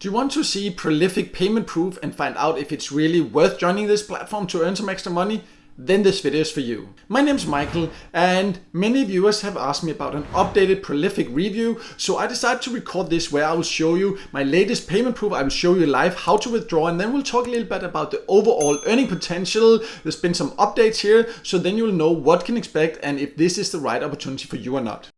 Do you want to see Prolific payment proof and find out if it's really worth joining this platform to earn some extra money? Then this video is for you. My name's Michael, and many viewers have asked me about an updated Prolific review, so I decided to record this where I will show you my latest payment proof. I will show you live how to withdraw, and then we'll talk a little bit about the overall earning potential. There's been some updates here, so then you'll know what can expect and if this is the right opportunity for you or not.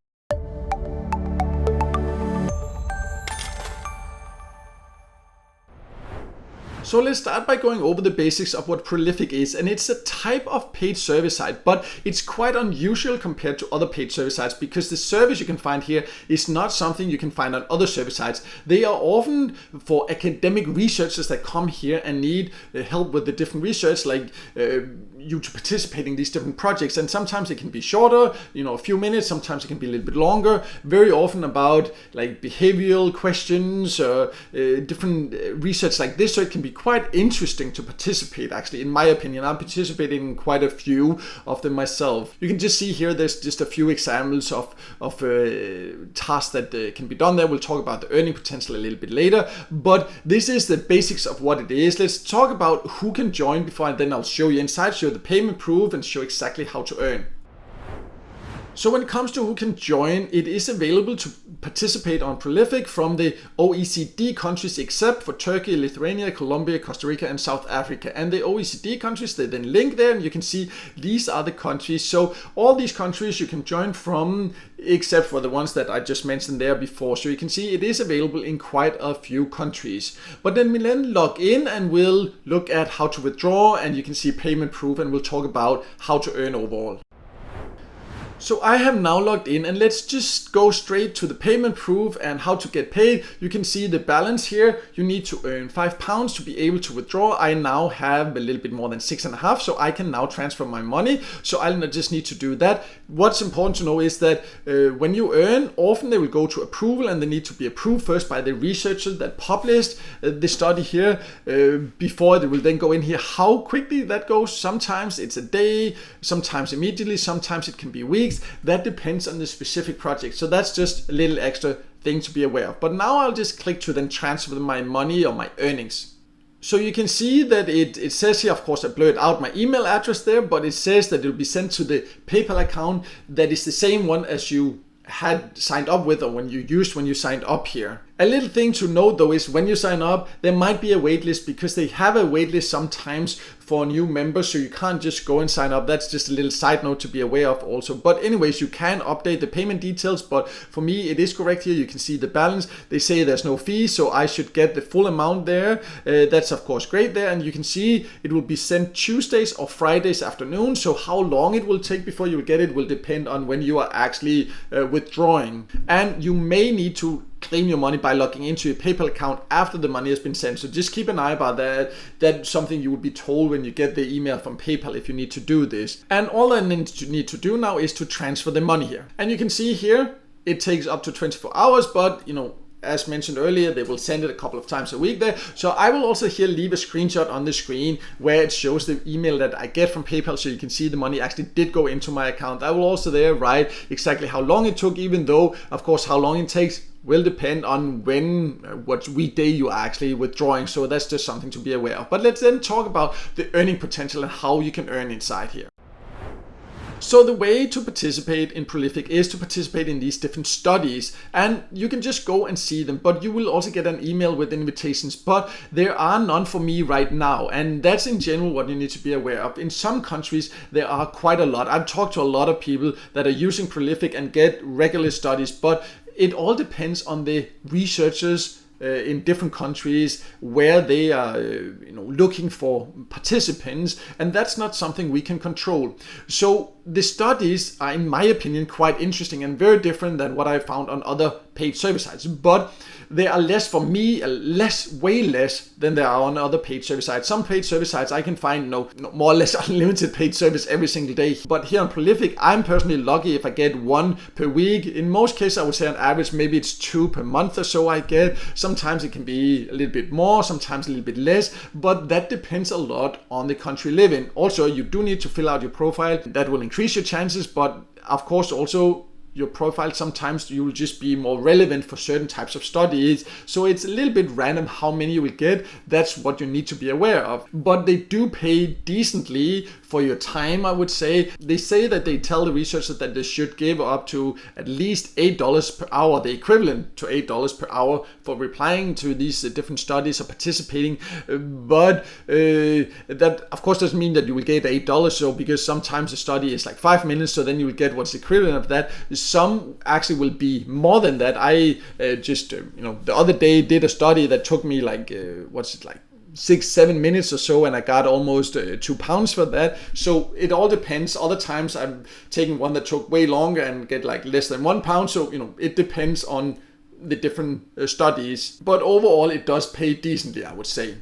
So let's start by going over the basics of what Prolific is, and it's a type of paid service site, but it's quite unusual compared to other paid service sites because the service you can find here is not something you can find on other service sites. They are often for academic researchers that come here and need help with the different research, like you to participate in these different projects, and sometimes it can be shorter, a few minutes, sometimes it can be a little bit longer, very often about like behavioral questions or different research like this, so it can be quite interesting to participate. Actually, in my opinion, I'm participating in quite a few of them myself. You can just see here there's just a few examples of tasks that can be done there. We'll talk about the earning potential a little bit later, but this is the basics of what it is. Let's talk about who can join before, and then I'll show you inside, show the payment proof, and show exactly how to earn. So when it comes to who can join, it is available to participate on Prolific from the OECD countries except for Turkey, Lithuania, Colombia, Costa Rica, and South Africa. And the OECD countries, they then link there, and you can see these are the countries. So all these countries you can join from, except for the ones that I just mentioned there before. So you can see it is available in quite a few countries. But then we'll then log in and we'll look at how to withdraw, and you can see payment proof, and we'll talk about how to earn overall. So I have now logged in, and let's just go straight to the payment proof and how to get paid. You can see the balance here. You need to earn £5 to be able to withdraw. I now have a little bit more than 6.5, so I can now transfer my money. So I'll just need to do that. What's important to know is that when you earn, often they will go to approval, and they need to be approved first by the researcher that published the study here before they will then go in here. How quickly that goes, sometimes it's a day, sometimes immediately, sometimes it can be weeks. That depends on the specific project. So that's just a little extra thing to be aware of. But now I'll just click to then transfer my money or my earnings. So you can see that it says here, of course I blurred out my email address there, but it says that it will be sent to the PayPal account that is the same one as you had signed up with, or when you signed up here. A little thing to note though is when you sign up, there might be a waitlist, because they have a waitlist sometimes for new members, so you can't just go and sign up. That's just a little side note to be aware of also. But anyways, you can update the payment details, but for me it is correct here. You can see the balance. They say there's no fee, so I should get the full amount there. That's of course great there, and you can see it will be sent Tuesdays or Fridays afternoon. So how long it will take before you get it will depend on when you are actually withdrawing, and you may need to claim your money by logging into your PayPal account after the money has been sent. So just keep an eye about that. That's something you will be told when you get the email from PayPal if you need to do this. And all I need to do now is to transfer the money here. And you can see here, it takes up to 24 hours, but as mentioned earlier, they will send it a couple of times a week there. So I will also here leave a screenshot on the screen where it shows the email that I get from PayPal, so you can see the money actually did go into my account. I will also there write exactly how long it took, even though of course how long it takes will depend on what weekday you are actually withdrawing. So that's just something to be aware of. But let's then talk about the earning potential and how you can earn inside here. So the way to participate in Prolific is to participate in these different studies, and you can just go and see them, but you will also get an email with invitations, but there are none for me right now, and that's in general what you need to be aware of. In some countries there are quite a lot. I've talked to a lot of people that are using Prolific and get regular studies, but it all depends on the researchers in different countries where they are looking for participants, and that's not something we can control. So the studies are, in my opinion, quite interesting and very different than what I found on other paid service sites, but they are less, for me, way less than there are on other paid service sites. Some paid service sites I can find more or less unlimited paid service every single day, but here on Prolific I'm personally lucky if I get one per week. In most cases I would say on average maybe it's 2 per month or so I get. Sometimes it can be a little bit more, sometimes a little bit less, but that depends a lot on the country you live in. Also, you do need to fill out your profile. That will increase your chances, but of course also your profile, sometimes you will just be more relevant for certain types of studies. So it's a little bit random how many you will get. That's what you need to be aware of. But they do pay decently for your time, I would say. They say that they tell the researchers that they should give up to at least $8 per hour, the equivalent to $8 per hour for replying to these different studies or participating. But that of course doesn't mean that you will get $8. So because sometimes a study is like 5 minutes, so then you will get what's equivalent of that. Some actually will be more than that. I the other day did a study that took me like 6-7 minutes or so, and I got almost £2 for that. So it all depends. Other times I'm taking one that took way longer and get like less than £1. So it depends on the different studies, but overall it does pay decently, I would say.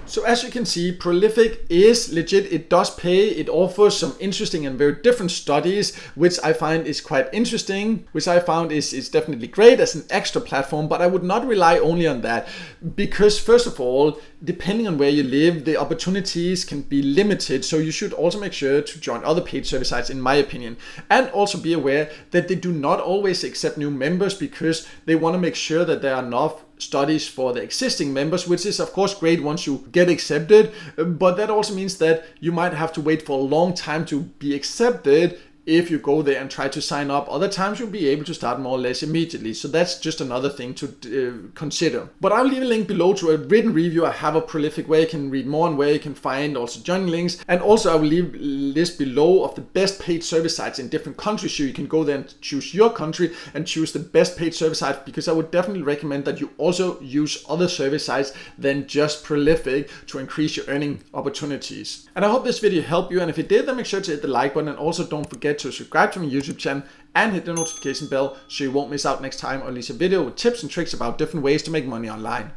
So as you can see, Prolific is legit. It does pay. It offers some interesting and very different studies, which I find is quite interesting, which I found is definitely great as an extra platform, but I would not rely only on that, because first of all, depending on where you live, the opportunities can be limited. So you should also make sure to join other paid service sites, in my opinion, and also be aware that they do not always accept new members, because they want to make sure that there are enough studies for the existing members, which is of course great once you get accepted, but that also means that you might have to wait for a long time to be accepted if you go there and try to sign up. Other times you'll be able to start more or less immediately. So that's just another thing to consider. But I'll leave a link below to a written review I have of Prolific, where you can read more and where you can find also joining links. And also I will leave a list below of the best paid service sites in different countries, so you can go there and choose your country and choose the best paid service site, because I would definitely recommend that you also use other service sites than just Prolific to increase your earning opportunities. And I hope this video helped you, and if it did, then make sure to hit the like button, and also don't forget to subscribe to my YouTube channel and hit the notification bell so you won't miss out next time I release a video with tips and tricks about different ways to make money online.